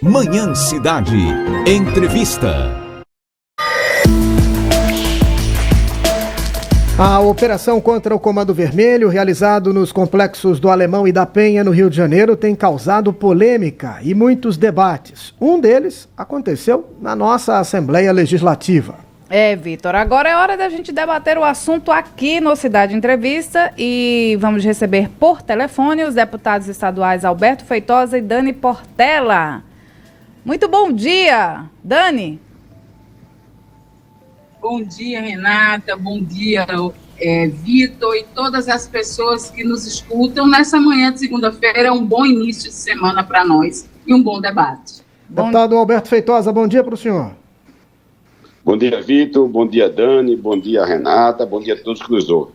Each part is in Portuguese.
Manhã Cidade. Entrevista. A operação contra o Comando Vermelho, realizado nos complexos do Alemão e da Penha, no Rio de Janeiro, tem causado polêmica e muitos debates. Um deles aconteceu na nossa Assembleia Legislativa. Vitor, agora é hora da gente debater o assunto aqui no Cidade Entrevista e vamos receber por telefone os deputados estaduais Alberto Feitosa e Dani Portela. Muito bom dia, Dani. Bom dia, Renata, bom dia, Vitor e todas as pessoas que nos escutam. Nessa manhã de segunda-feira é um bom início de semana para nós e um bom debate. Deputado Alberto Feitosa, bom dia para o senhor. Bom dia, Vitor, bom dia, Dani, bom dia, Renata, bom dia a todos que nos ouvem.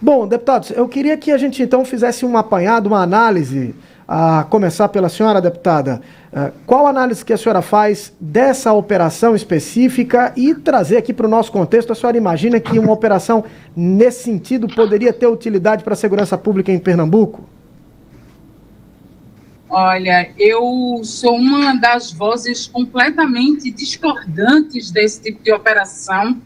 Bom, deputados, eu queria que a gente então fizesse um apanhado, uma análise, a começar pela senhora, deputada. Qual análise que a senhora faz dessa operação específica e trazer aqui para o nosso contexto? A senhora imagina que uma operação nesse sentido poderia ter utilidade para a segurança pública em Pernambuco? Olha, eu sou uma das vozes completamente discordantes desse tipo de operação.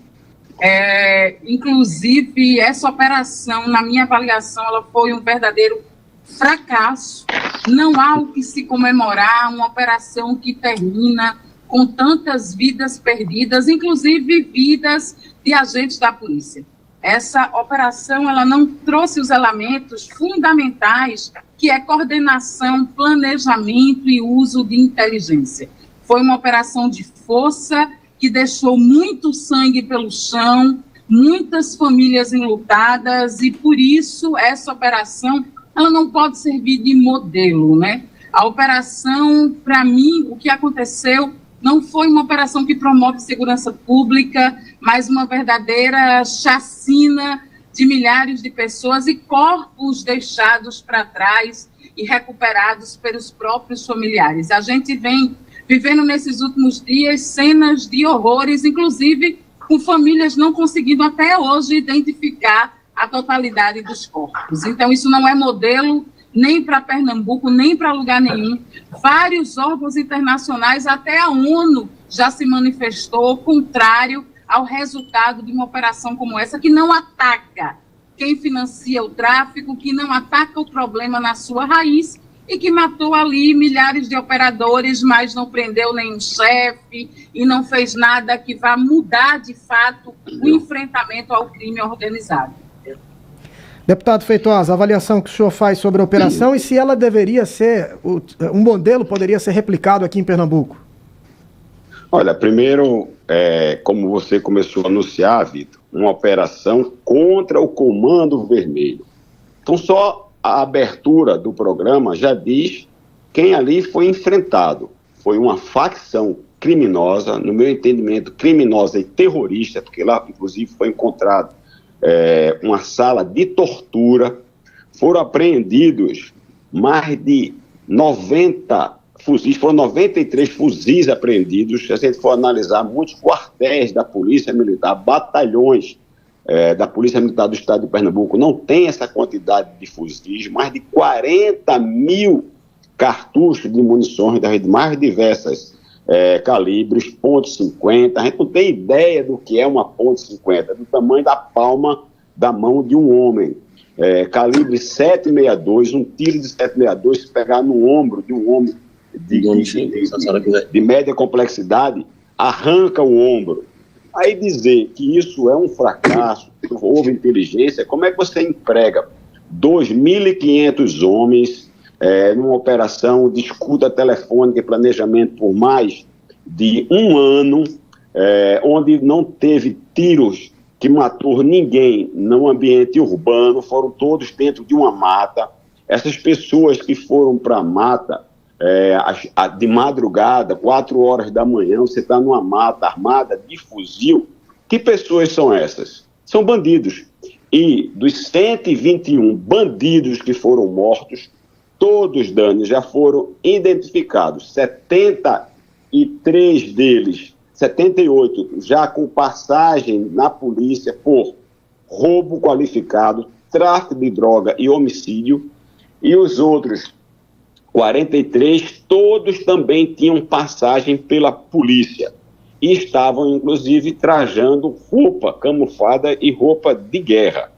Inclusive, essa operação, na minha avaliação, ela foi um verdadeiro fracasso. Não há o que se comemorar, uma operação que termina com tantas vidas perdidas, inclusive vidas de agentes da polícia. Essa operação ela não trouxe os elementos fundamentais, que é coordenação, planejamento e uso de inteligência. Foi uma operação de força que deixou muito sangue pelo chão, muitas famílias enlutadas, e por isso essa operação ela não pode servir de modelo, né? A operação, para mim, o que aconteceu não foi uma operação que promove segurança pública, mas uma verdadeira chacina de milhares de pessoas e corpos deixados para trás e recuperados pelos próprios familiares. A gente vem vivendo nesses últimos dias cenas de horrores, inclusive com famílias não conseguindo até hoje identificar a totalidade dos corpos. Então, isso não é modelo nem para Pernambuco, nem para lugar nenhum. Vários órgãos internacionais, até a ONU, já se manifestou contrário ao resultado de uma operação como essa, que não ataca quem financia o tráfico, que não ataca o problema na sua raiz e que matou ali milhares de operadores, mas não prendeu nenhum chefe e não fez nada que vá mudar, de fato, o enfrentamento ao crime organizado. Deputado Feitosa, a avaliação que o senhor faz sobre a operação e se ela deveria ser, um modelo poderia ser replicado aqui em Pernambuco? Olha, primeiro, como você começou a anunciar, Vitor, uma operação contra o Comando Vermelho. Então, só a abertura do programa já diz quem ali foi enfrentado. Foi uma facção criminosa, no meu entendimento, criminosa e terrorista, porque lá, inclusive, foi encontrado uma sala de tortura. Foram apreendidos mais de 90 fuzis, foram 93 fuzis apreendidos. Se a gente for analisar, muitos quartéis da Polícia Militar, batalhões da Polícia Militar do Estado de Pernambuco não tem essa quantidade de fuzis, mais de 40 mil cartuchos de munições das mais diversas calibres, ponto .50, a gente não tem ideia do que é uma ponto .50, do tamanho da palma da mão de um homem, calibre 7,62, um tiro de 7,62, se pegar no ombro de um homem de média complexidade, arranca o ombro. Aí dizer que isso é um fracasso, que houve inteligência, como é que você emprega 2.500 homens numa operação de escuta telefônica e planejamento por mais de um ano, onde não teve tiros que matou ninguém no ambiente urbano, foram todos dentro de uma mata. Essas pessoas que foram para a mata de madrugada, 4 horas da manhã, você está numa mata armada de fuzil, que pessoas são essas? São bandidos. E dos 121 bandidos que foram mortos, todos, Dani, já foram identificados. 73 deles, 78, já com passagem na polícia por roubo qualificado, tráfico de droga e homicídio. E os outros 43, todos também tinham passagem pela polícia e estavam, inclusive, trajando roupa camuflada e roupa de guerra.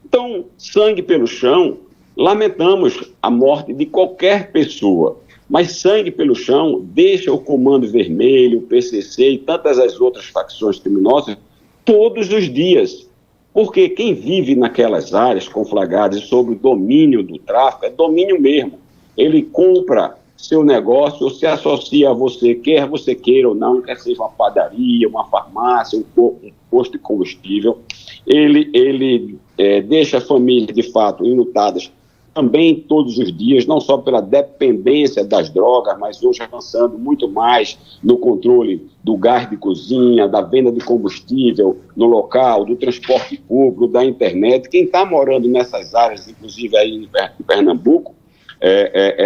Então, sangue pelo chão, lamentamos a morte de qualquer pessoa, mas sangue pelo chão deixa o Comando Vermelho, o PCC e tantas as outras facções criminosas todos os dias. Porque quem vive naquelas áreas conflagradas sob o domínio do tráfico é domínio mesmo. Ele compra seu negócio ou se associa a você, quer você queira ou não, quer seja uma padaria, uma farmácia, um posto de combustível. Ele deixa a família, de fato, enlutadas também todos os dias, não só pela dependência das drogas, mas hoje avançando muito mais no controle do gás de cozinha, da venda de combustível no local, do transporte público, da internet. Quem está morando nessas áreas, inclusive aí em Pernambuco,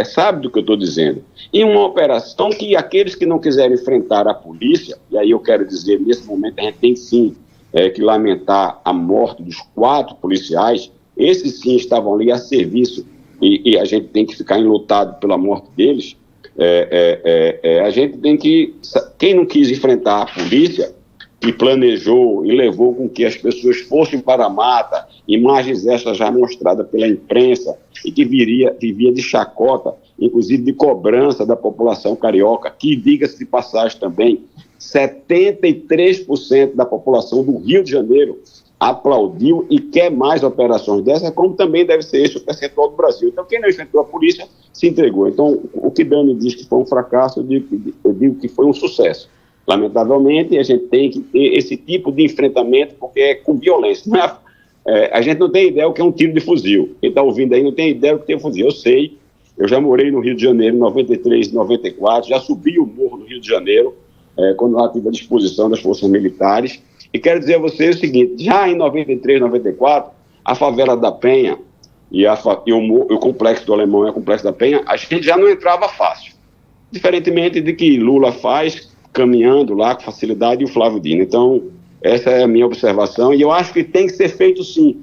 sabe do que eu estou dizendo. E uma operação que aqueles que não quiserem enfrentar a polícia, e aí eu quero dizer, nesse momento a gente tem sim que lamentar a morte dos 4 policiais. Esses sim estavam ali a serviço e a gente tem que ficar enlutado pela morte deles. A gente tem que... Quem não quis enfrentar a polícia, que planejou e levou com que as pessoas fossem para a mata, imagens essas já mostradas pela imprensa e que vivia de chacota, inclusive de cobrança da população carioca, que, diga-se de passagem também, 73% da população do Rio de Janeiro aplaudiu e quer mais operações dessas, como também deve ser esse o percentual do Brasil. Então, quem não enfrentou a polícia se entregou. Então, o que Dani diz que foi um fracasso, eu digo que foi um sucesso. Lamentavelmente, a gente tem que ter esse tipo de enfrentamento, porque é com violência. Não a gente não tem ideia o que é um tiro de fuzil. Quem está ouvindo aí não tem ideia do que é um fuzil. Eu sei, eu já morei no Rio de Janeiro em 93, 94, já subi o morro no Rio de Janeiro, quando lá tive a disposição das forças militares. E quero dizer a vocês o seguinte, já em 93, 94, a favela da Penha e o complexo do Alemão e o complexo da Penha, a gente já não entrava fácil. Diferentemente de que Lula faz, caminhando lá com facilidade, e o Flávio Dino. Então, essa é a minha observação, e eu acho que tem que ser feito sim,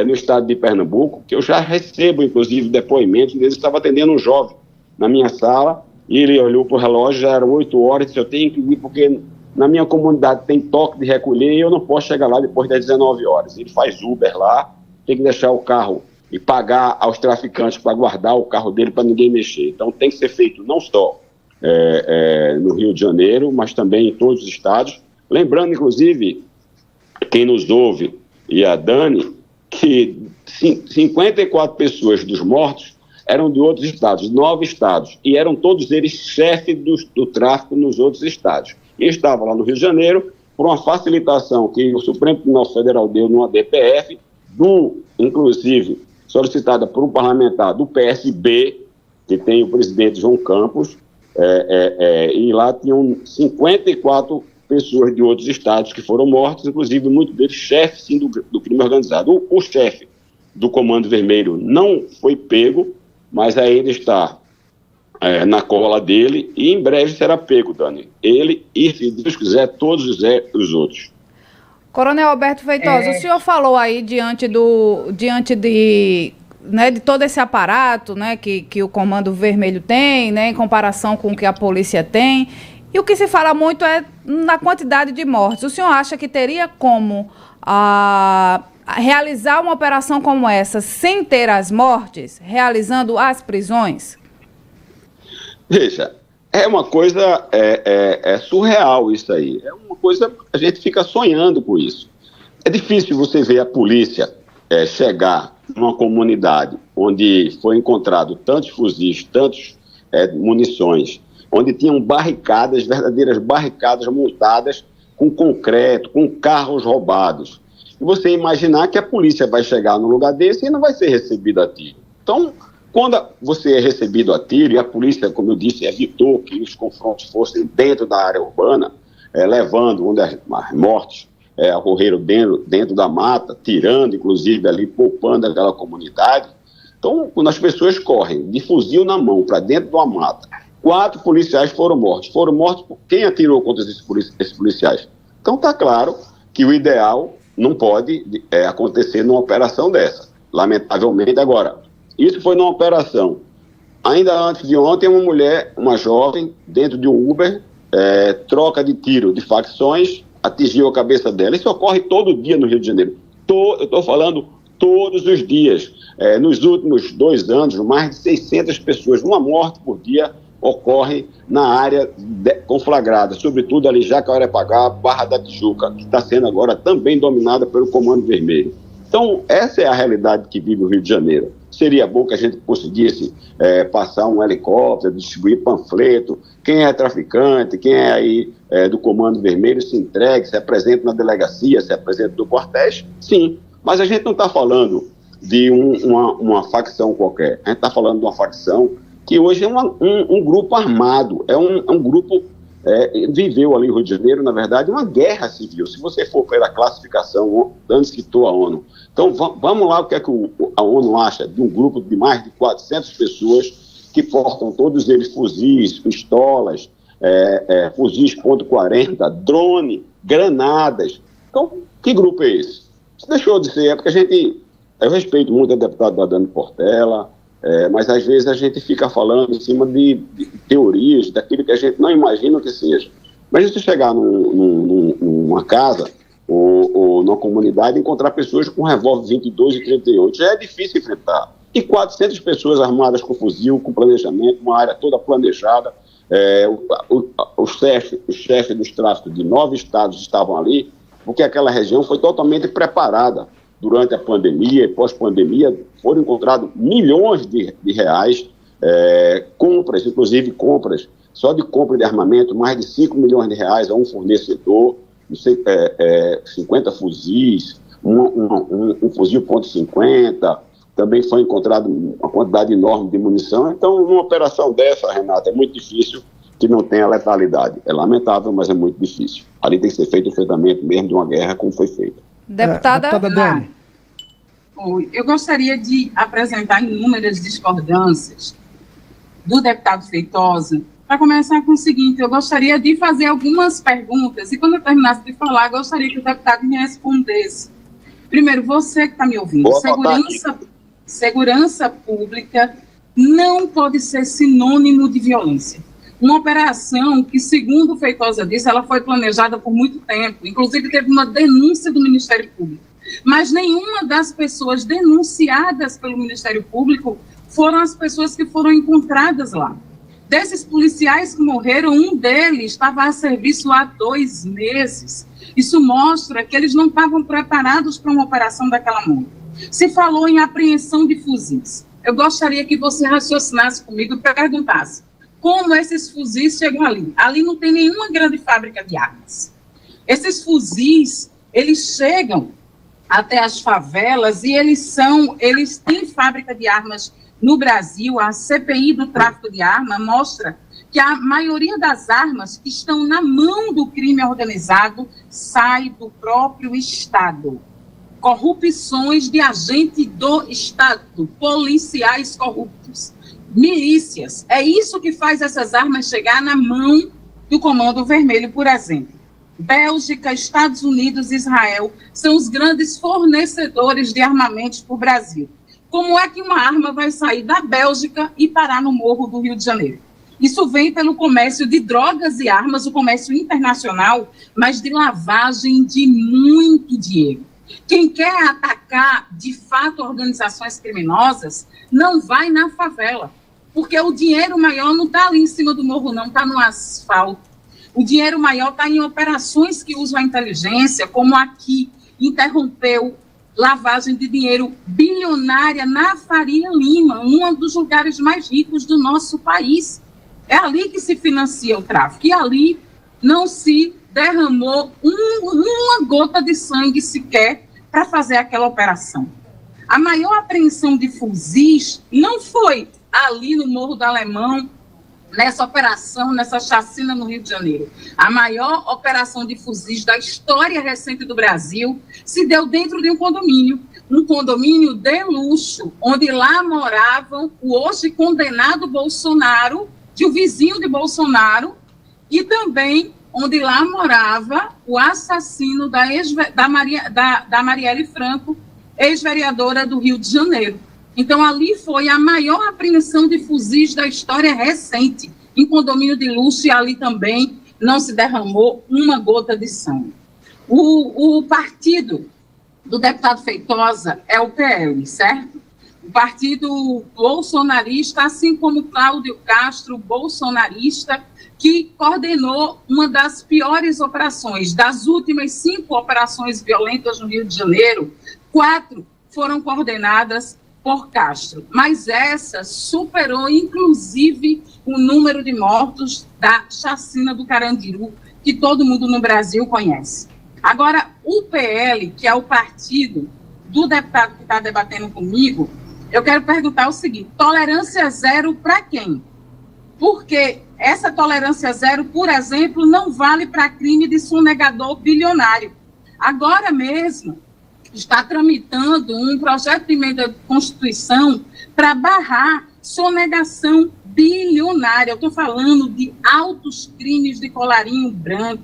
no estado de Pernambuco, que eu já recebo, inclusive, depoimentos, eu estava atendendo um jovem na minha sala, e ele olhou para o relógio, já eram 8 horas, e disse, eu tenho que ir porque na minha comunidade tem toque de recolher e eu não posso chegar lá depois das 19 horas. Ele faz Uber lá, tem que deixar o carro e pagar aos traficantes para guardar o carro dele para ninguém mexer. Então tem que ser feito não só no Rio de Janeiro, mas também em todos os estados. Lembrando, inclusive, quem nos ouve e a Dani, que 54 pessoas dos mortos eram de outros estados, 9 estados, e eram todos eles chefes do tráfico nos outros estados. E estavam lá no Rio de Janeiro por uma facilitação que o Supremo Tribunal Federal deu numa DPF, inclusive solicitada por um parlamentar do PSB, que tem o presidente João Campos, e lá tinham 54 pessoas de outros estados que foram mortos, inclusive muitos deles chefes sim, do crime organizado. O chefe do Comando Vermelho não foi pego, mas ainda está na cola dele e em breve será pego, Dani. Ele e, se Deus quiser, todos os outros. Coronel Alberto Feitosa, o senhor falou aí diante de todo esse aparato, né, que o Comando Vermelho tem, né, em comparação com o que a polícia tem, e o que se fala muito é na quantidade de mortes. O senhor acha que teria como realizar uma operação como essa sem ter as mortes, realizando as prisões? Veja, é uma coisa surreal isso aí. É uma coisa, a gente fica sonhando com isso. É difícil você ver a polícia chegar numa comunidade onde foi encontrado tantos fuzis, tantas munições, onde tinham barricadas, verdadeiras barricadas montadas com concreto, com carros roubados. E você imaginar que a polícia vai chegar num lugar desse e não vai ser recebida a tiro. Então, quando você é recebido a tiro, e a polícia, como eu disse, evitou que os confrontos fossem dentro da área urbana, levando onde as mortes ocorreram dentro da mata, tirando, inclusive, ali, poupando aquela comunidade. Então, quando as pessoas correm de fuzil na mão para dentro de uma mata, 4 policiais foram mortos. Foram mortos por quem atirou contra esses policiais. Então, está claro que o ideal não pode acontecer numa operação dessa. Lamentavelmente, agora, isso foi numa operação Ainda antes de ontem, uma mulher, uma jovem, dentro de um Uber, troca de tiro de facções, atingiu a cabeça dela. Isso ocorre todo dia no Rio de Janeiro. Eu estou falando todos os dias. Nos últimos 2 anos, mais de 600 pessoas, uma morte por dia, ocorre na área conflagrada, sobretudo ali Jacarepaguá, Barra da Tijuca, que está sendo agora também dominada pelo Comando Vermelho. Então, essa é a realidade que vive o Rio de Janeiro. Seria bom que a gente conseguisse passar um helicóptero, distribuir panfleto, quem é traficante, quem é aí do Comando Vermelho se entregue, se apresente na delegacia, se apresente no quartéis, sim. Mas a gente não está falando de uma facção qualquer, a gente está falando de uma facção que hoje é um grupo armado, é um grupo, viveu ali no Rio de Janeiro, na verdade, uma guerra civil, se você for pela classificação, antes citou a ONU. Então, vamos lá, o que é que a ONU acha de um grupo de mais de 400 pessoas que portam todos eles fuzis, pistolas, fuzis .40, drone, granadas. Então, que grupo é esse? Isso deixou de ser, porque eu respeito muito a deputada Dani Portela, mas às vezes a gente fica falando em cima de teorias, daquilo que a gente não imagina que seja. Mas se você chegar numa casa ou numa comunidade e encontrar pessoas com revólver 22 e 38, já é difícil enfrentar. E 400 pessoas armadas com fuzil, com planejamento, uma área toda planejada. Os chefes dos tráficos de 9 estados estavam ali, porque aquela região foi totalmente preparada. Durante a pandemia e pós-pandemia, foram encontrados milhões de reais, compras, inclusive compras, só de compra de armamento, mais de 5 milhões de reais a um fornecedor, 50 fuzis, um fuzil .50, também foi encontrado uma quantidade enorme de munição. Então, numa operação dessa, Renata, é muito difícil que não tenha letalidade. É lamentável, mas é muito difícil. Ali tem que ser feito o enfrentamento mesmo de uma guerra, como foi feito. Deputada Dani. Eu gostaria de apresentar inúmeras discordâncias do deputado Feitosa. Para começar com o seguinte, eu gostaria de fazer algumas perguntas e quando eu terminasse de falar, gostaria que o deputado me respondesse. Primeiro, você que está me ouvindo, segurança pública não pode ser sinônimo de violência. Uma operação que, segundo o Feitosa disse, ela foi planejada por muito tempo, inclusive teve uma denúncia do Ministério Público. Mas nenhuma das pessoas denunciadas pelo Ministério Público foram as pessoas que foram encontradas lá. Desses policiais que morreram, um deles estava a serviço há 2 meses. Isso mostra que eles não estavam preparados para uma operação daquela monta. Se falou em apreensão de fuzis. Eu gostaria que você raciocinasse comigo e perguntasse como esses fuzis chegam ali. Ali não tem nenhuma grande fábrica de armas. Esses fuzis, eles chegam até as favelas e eles têm fábrica de armas no Brasil. A CPI do tráfico de armas mostra que a maioria das armas que estão na mão do crime organizado sai do próprio Estado. Corrupções de agente do Estado, policiais corruptos, milícias. É isso que faz essas armas chegar na mão do Comando Vermelho, por exemplo. Bélgica, Estados Unidos e Israel são os grandes fornecedores de armamentos para o Brasil. Como é que uma arma vai sair da Bélgica e parar no Morro do Rio de Janeiro? Isso vem pelo comércio de drogas e armas, o comércio internacional, mas de lavagem de muito dinheiro. Quem quer atacar, de fato, organizações criminosas, não vai na favela, porque o dinheiro maior não está ali em cima do morro, não, está no asfalto. O dinheiro maior está em operações que usam a inteligência, como aqui interrompeu lavagem de dinheiro bilionária na Faria Lima, um dos lugares mais ricos do nosso país. É ali que se financia o tráfico. E ali não se derramou uma gota de sangue sequer para fazer aquela operação. A maior apreensão de fuzis não foi ali no Morro do Alemão, nessa operação, nessa chacina no Rio de Janeiro. A maior operação de fuzis da história recente do Brasil se deu dentro de um condomínio de luxo, onde lá moravam o hoje condenado Bolsonaro, que o vizinho de Bolsonaro, e também onde lá morava o assassino da Marielle Franco, ex-vereadora do Rio de Janeiro. Então, ali foi a maior apreensão de fuzis da história recente, em condomínio de luxo, e ali também não se derramou uma gota de sangue. O partido do deputado Feitosa é o PL, certo? O partido bolsonarista, assim como Cláudio Castro, bolsonarista, que coordenou uma das piores operações. Das últimas 5 operações violentas no Rio de Janeiro, 4 foram coordenadas por Castro, mas essa superou, inclusive, o número de mortos da chacina do Carandiru, que todo mundo no Brasil conhece. Agora, o PL, que é o partido do deputado que está debatendo comigo, eu quero perguntar o seguinte: tolerância zero para quem? Porque essa tolerância zero, por exemplo, não vale para crime de sonegador bilionário. Agora mesmo, está tramitando um projeto de emenda de Constituição para barrar sonegação bilionária. Eu estou falando de altos crimes de colarinho branco,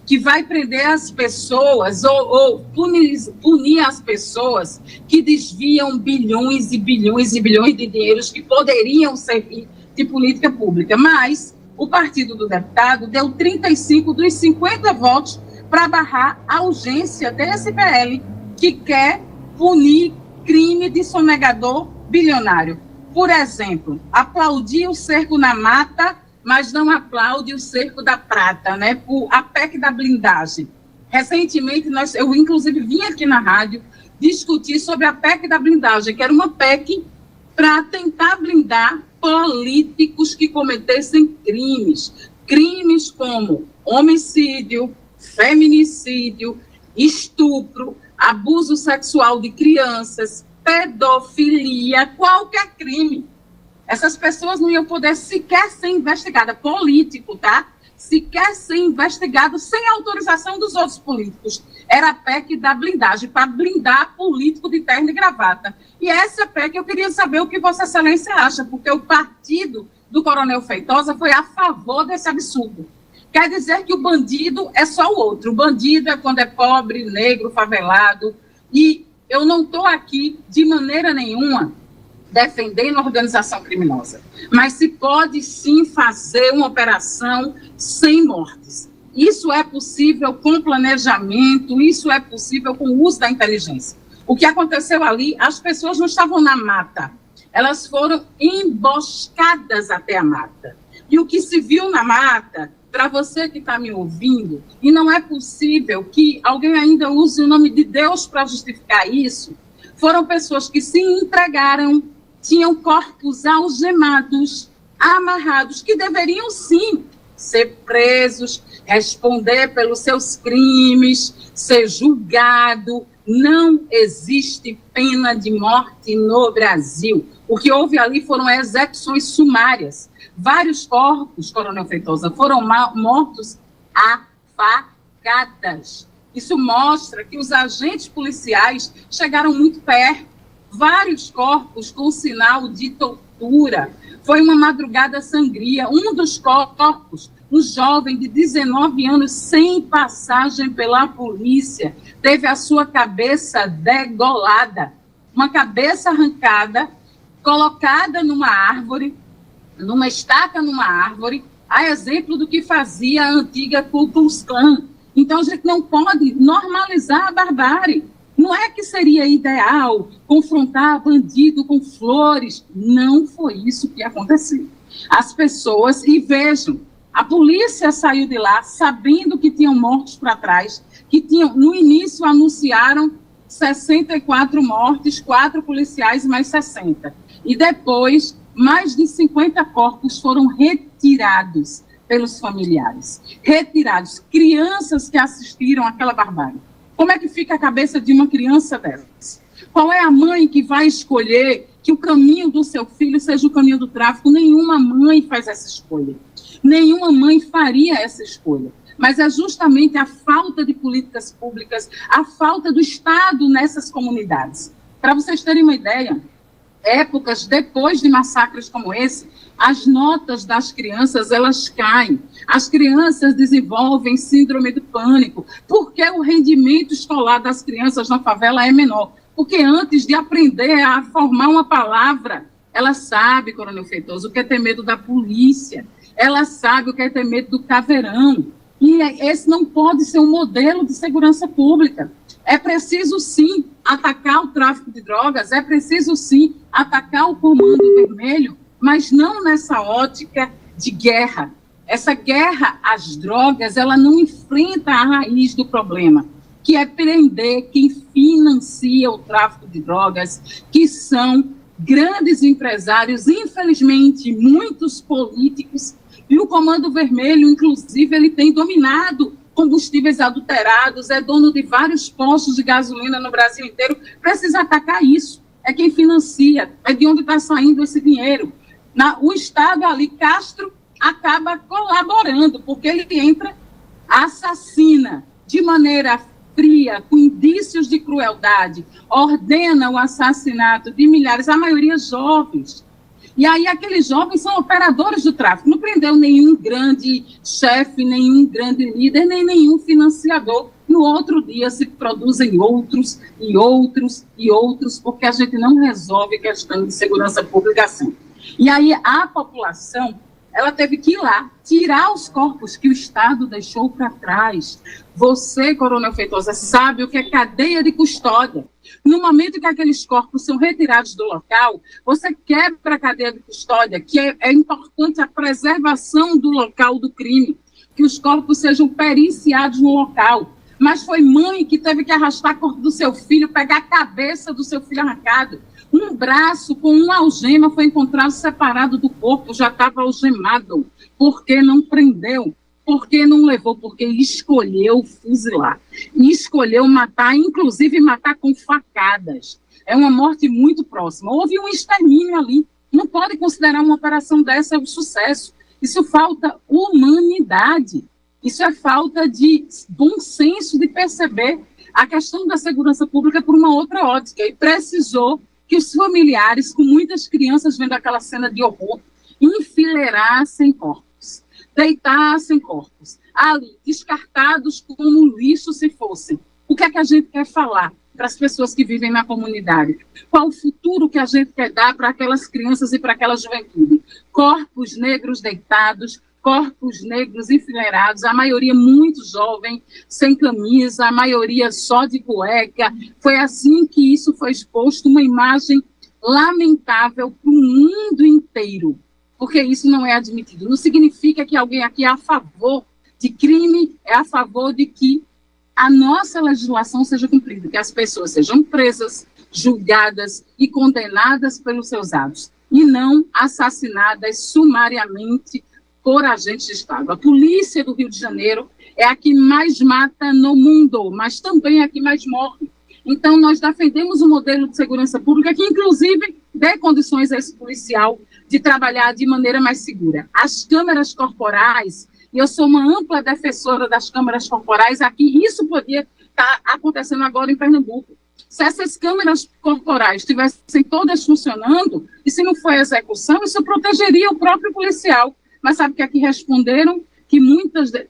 que vai prender as pessoas ou punir as pessoas que desviam bilhões e bilhões e bilhões de dinheiros que poderiam servir de política pública. Mas o partido do deputado deu 35 dos 50 votos para barrar a urgência desse PL, que quer punir crime de sonegador bilionário. Por exemplo, aplaudir o cerco na mata, mas não aplaude o cerco da prata, né? A PEC da blindagem. Recentemente, eu inclusive vim aqui na rádio discutir sobre a PEC da blindagem, que era uma PEC para tentar blindar políticos que cometessem crimes como homicídio, feminicídio, estupro, abuso sexual de crianças, pedofilia, qualquer crime. Essas pessoas não iam poder sequer ser investigadas, político, tá? Sequer ser investigado sem autorização dos outros políticos. Era a PEC da blindagem, para blindar político de terno e gravata. E essa PEC eu queria saber o que Vossa Excelência acha, porque o partido do Coronel Feitosa foi a favor desse absurdo. Quer dizer que o bandido é só o outro. O bandido é quando é pobre, negro, favelado. E eu não estou aqui, de maneira nenhuma, defendendo a organização criminosa. Mas se pode, sim, fazer uma operação sem mortes. Isso é possível com planejamento, isso é possível com o uso da inteligência. O que aconteceu ali, as pessoas não estavam na mata. Elas foram emboscadas até a mata. E o que se viu na mata, para você que está me ouvindo, e não é possível que alguém ainda use o nome de Deus para justificar isso, foram pessoas que se entregaram, tinham corpos algemados, amarrados, que deveriam sim ser presos, responder pelos seus crimes, ser julgado. Não existe pena de morte no Brasil. O que houve ali foram execuções sumárias. Vários corpos, Coronel Feitosa, foram mortos a facadas. Isso mostra que os agentes policiais chegaram muito perto. Vários corpos com sinal de tortura. Foi uma madrugada sangria. Um dos corpos, um jovem de 19 anos, sem passagem pela polícia, teve a sua cabeça degolada. Uma cabeça arrancada, colocada numa árvore, numa estaca numa árvore, a exemplo do que fazia a antiga Ku Klux Klan. Então, a gente não pode normalizar a barbárie. Não é que seria ideal confrontar bandido com flores. Não foi isso que aconteceu. As pessoas, e vejam, a polícia saiu de lá sabendo que tinham mortos para trás, que tinham, no início anunciaram 64 mortes, 4 policiais mais 60. E depois, mais de 50 corpos foram retirados pelos familiares. Retirados. Crianças que assistiram àquela barbárie. Como é que fica a cabeça de uma criança dessas? Qual é a mãe que vai escolher que o caminho do seu filho seja o caminho do tráfico? Nenhuma mãe faz essa escolha. Nenhuma mãe faria essa escolha. Mas é justamente a falta de políticas públicas, a falta do Estado nessas comunidades. Para vocês terem uma ideia, épocas depois de massacres como esse, as notas das crianças, elas caem. As crianças desenvolvem síndrome do pânico, porque o rendimento escolar das crianças na favela é menor. porque antes de aprender a formar uma palavra, ela sabe, Coronel Feitosa, o que é ter medo da polícia, ela sabe o que é ter medo do caveirão, e esse não pode ser um modelo de segurança pública. É preciso, sim, atacar o tráfico de drogas, é preciso, sim, atacar o Comando Vermelho, mas não nessa ótica de guerra. Essa guerra às drogas, ela não enfrenta a raiz do problema, que é prender quem financia o tráfico de drogas, que são grandes empresários, infelizmente, muitos políticos, e o Comando Vermelho, inclusive, ele tem dominado combustíveis adulterados, é dono de vários postos de gasolina no Brasil inteiro, precisa atacar isso. É quem financia, é de onde está saindo esse dinheiro. O Estado ali, Castro, acaba colaborando, porque ele entra, assassina de maneira fria, com indícios de crueldade, ordena o assassinato de milhares, a maioria jovens. E aí aqueles jovens são operadores do tráfico, não prendeu nenhum grande chefe, nenhum grande líder, nem nenhum financiador. No outro dia se produzem outros e outros e outros, porque a gente não resolve questão de segurança pública assim. E aí a população, ela teve que ir lá, tirar os corpos que o Estado deixou para trás. Você, Coronel Feitosa, sabe o que é cadeia de custódia. No momento que aqueles corpos são retirados do local, você quebra a cadeia de custódia, que é importante a preservação do local do crime, que os corpos sejam periciados no local. Mas foi mãe que teve que arrastar o corpo do seu filho, pegar a cabeça do seu filho arrancado. Um braço com uma algema foi encontrado separado do corpo, já estava algemado. Por que não prendeu? Por que não levou? Porque escolheu fuzilar. E escolheu matar, inclusive matar com facadas. É uma morte muito próxima. Houve um extermínio ali. Não pode considerar uma operação dessa um sucesso. Isso falta humanidade. Isso é falta de bom senso de perceber a questão da segurança pública por uma outra ótica. E precisou que os familiares, com muitas crianças vendo aquela cena de horror, enfileirassem corpos, deitassem corpos, ali, descartados como lixo se fossem. O que é que a gente quer falar para as pessoas que vivem na comunidade? Qual o futuro que a gente quer dar para aquelas crianças e para aquela juventude? Corpos negros deitados, corpos negros enfileirados, a maioria muito jovem, sem camisa, a maioria só de cueca. Foi assim que isso foi exposto, uma imagem lamentável para o mundo inteiro, porque isso não é admitido. Não significa que alguém aqui é a favor de crime, é a favor de que a nossa legislação seja cumprida, que as pessoas sejam presas, julgadas e condenadas pelos seus atos, e não assassinadas sumariamente por agentes de Estado. A polícia do Rio de Janeiro é a que mais mata no mundo, mas também é a que mais morre. Então, nós defendemos um modelo de segurança pública que, inclusive, dê condições a esse policial de trabalhar de maneira mais segura. As câmeras corporais, e eu sou uma ampla defensora das câmeras corporais aqui, isso podia estar acontecendo agora em Pernambuco. Se essas câmeras corporais estivessem todas funcionando, e se não for execução, isso protegeria o próprio policial. Mas sabe que aqui responderam que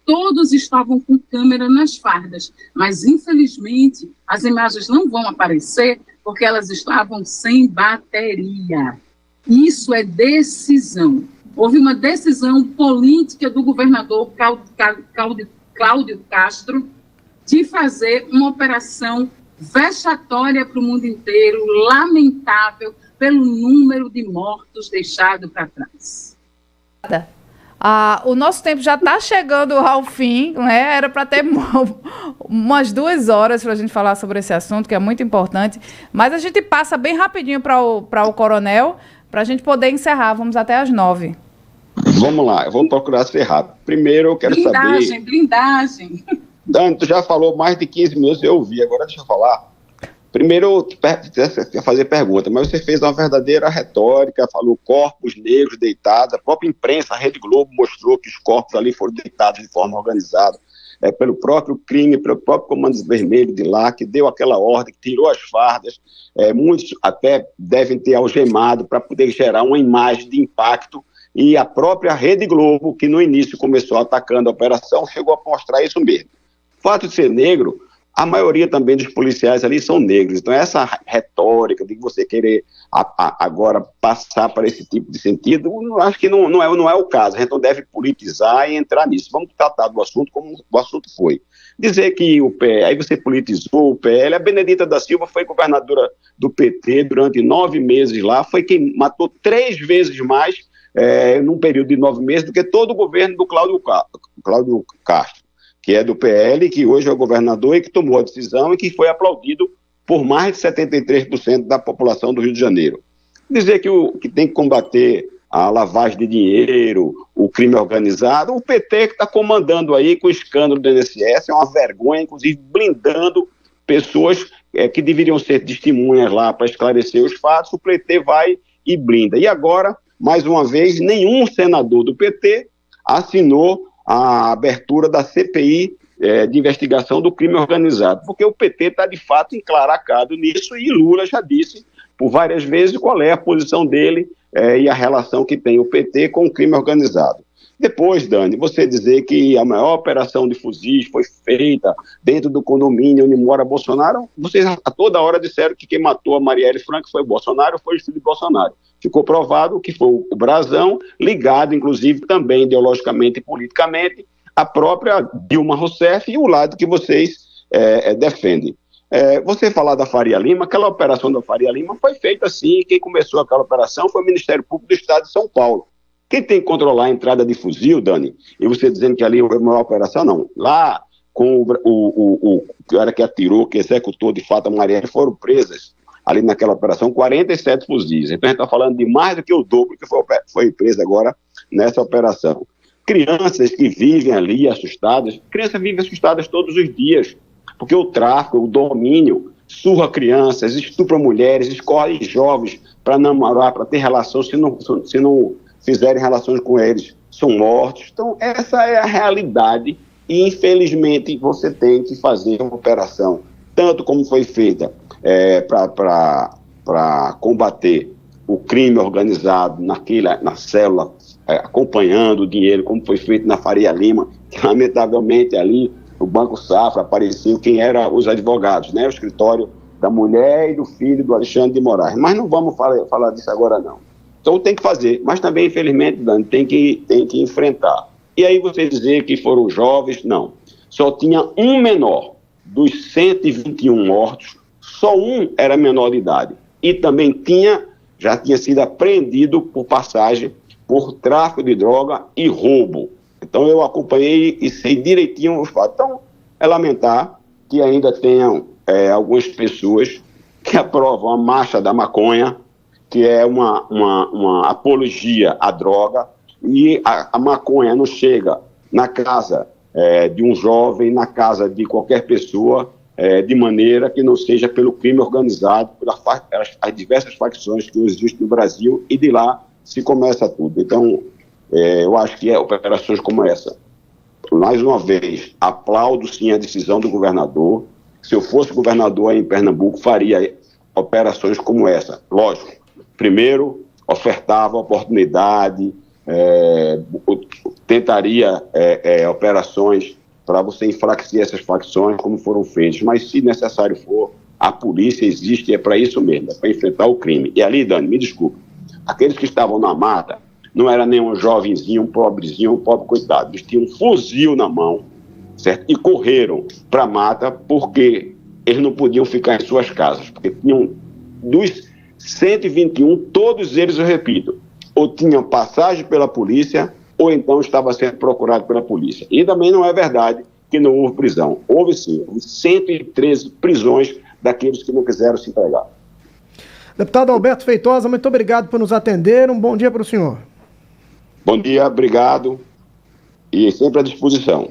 todos estavam com câmera nas fardas, mas infelizmente as imagens não vão aparecer porque elas estavam sem bateria. Isso é decisão. Houve uma decisão política do governador Cláudio Castro de fazer uma operação vexatória para o mundo inteiro, lamentável pelo número de mortos deixado para trás. O nosso tempo já está chegando ao fim, né? Era para ter umas 2 horas para a gente falar sobre esse assunto, que é muito importante, mas a gente passa bem rapidinho para o coronel, para a gente poder encerrar. Vamos até às 9. Vamos lá, eu vou procurar ser rápido. Primeiro eu quero saber... Blindagem. Dani, tu já falou mais de 15 minutos, eu ouvi, agora deixa eu falar. Primeiro, eu ia fazer pergunta, mas você fez uma verdadeira retórica, falou corpos negros deitados, a própria imprensa, a Rede Globo mostrou que os corpos ali foram deitados de forma organizada, pelo próprio crime, pelo próprio Comando Vermelho de lá, que deu aquela ordem, que tirou as fardas, muitos até devem ter algemado para poder gerar uma imagem de impacto, e a própria Rede Globo, que no início começou atacando a operação, chegou a mostrar isso mesmo. O fato de ser negro A maioria também dos policiais ali são negros. Então, essa retórica de você querer agora passar para esse tipo de sentido, eu acho que não é o caso. A gente não deve politizar e entrar nisso. Vamos tratar do assunto como o assunto foi. Dizer que o PL, aí você politizou o PL, a Benedita da Silva foi governadora do PT durante 9 meses lá, foi quem matou 3 vezes mais num período de 9 meses do que todo o governo do Cláudio Castro, que é do PL, que hoje é o governador e que tomou a decisão e que foi aplaudido por mais de 73% da população do Rio de Janeiro. Dizer que tem que combater a lavagem de dinheiro, o crime organizado, o PT que está comandando aí com o escândalo do INSS, é uma vergonha, inclusive blindando pessoas que deveriam ser testemunhas lá para esclarecer os fatos, o PT vai e blinda. E agora, mais uma vez, nenhum senador do PT assinou a abertura da CPI de investigação do crime organizado, porque o PT está de fato enclaracado nisso e Lula já disse por várias vezes qual é a posição dele e a relação que tem o PT com o crime organizado. Depois, Dani, você dizer que a maior operação de fuzis foi feita dentro do condomínio onde mora Bolsonaro, vocês a toda hora disseram que quem matou a Marielle Franco foi o Bolsonaro, foi o filho de Bolsonaro. Ficou provado que foi o Brazão, ligado, inclusive, também ideologicamente e politicamente, à própria Dilma Rousseff e o lado que vocês defendem. Você falar da Faria Lima, aquela operação da Faria Lima foi feita assim, quem começou aquela operação foi o Ministério Público do Estado de São Paulo. Quem tem que controlar a entrada de fuzil, Dani, e você dizendo que ali foi uma operação, não. Lá, com o cara que atirou, que executou de fato a Marielle, foram presas, ali naquela operação, 47 fuzis. Então a gente está falando de mais do que o dobro que foi preso agora nessa operação. Crianças que vivem ali assustadas, crianças vivem assustadas todos os dias, porque o tráfico, o domínio, surra crianças, estupra mulheres, escolhe jovens para namorar, para ter relação, se não fizerem relações com eles, são mortos. Então, essa é a realidade e, infelizmente, você tem que fazer uma operação, tanto como foi feita para combater o crime organizado na célula, acompanhando o dinheiro, como foi feito na Faria Lima, que, lamentavelmente, ali, o Banco Safra apareceu quem eram os advogados, né? O escritório da mulher e do filho do Alexandre de Moraes. Mas não vamos falar disso agora, não. Então tem que fazer, mas também, infelizmente, Dani, tem que enfrentar. E aí você dizer que foram jovens, não. Só tinha um menor dos 121 mortos, só um era menor de idade. E também já tinha sido apreendido por passagem por tráfico de droga e roubo. Então eu acompanhei e sei direitinho os fatos. Então é lamentar que ainda tenham algumas pessoas que aprovam a marcha da maconha, que é uma apologia à droga, e a maconha não chega na casa de um jovem, na casa de qualquer pessoa, de maneira que não seja pelo crime organizado, pelas as diversas facções que existem no Brasil, e de lá se começa tudo. Então, eu acho que operações como essa, mais uma vez, aplaudo sim a decisão do governador. Se eu fosse governador aí em Pernambuco, faria operações como essa. Lógico, primeiro, ofertava oportunidade, tentaria operações para você enfraquecer essas facções como foram feitas, mas se necessário for, a polícia existe e é para isso mesmo, é para enfrentar o crime. E ali, Dani, me desculpe, aqueles que estavam na mata não era nem um jovenzinho, um pobrezinho, um pobre coitado, eles tinham um fuzil na mão, certo? E correram para a mata porque eles não podiam ficar em suas casas, porque tinham dos 121, todos eles, eu repito, ou tinham passagem pela polícia, ou então estava sendo procurado pela polícia. E também não é verdade que não houve prisão. Houve sim, houve 113 prisões daqueles que não quiseram se entregar. Deputado Alberto Feitosa, muito obrigado por nos atender. Um bom dia para o senhor. Bom dia, obrigado. E sempre à disposição.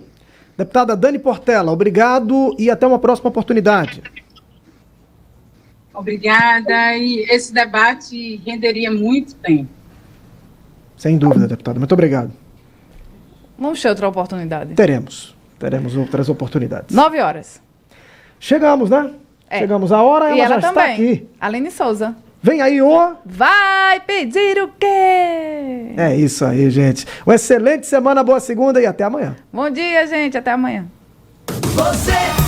Deputada Dani Portela, obrigado e até uma próxima oportunidade. Obrigada. E esse debate renderia muito tempo. Sem dúvida, deputada. Muito obrigado. Vamos ter outra oportunidade. Teremos outras oportunidades. 9 horas. Chegamos, né? Chegamos a hora, ela já está aqui. Aline Souza. Vem aí o... Vai pedir o quê? É isso aí, gente. Uma excelente semana, boa segunda e até amanhã. Bom dia, gente. Até amanhã. Você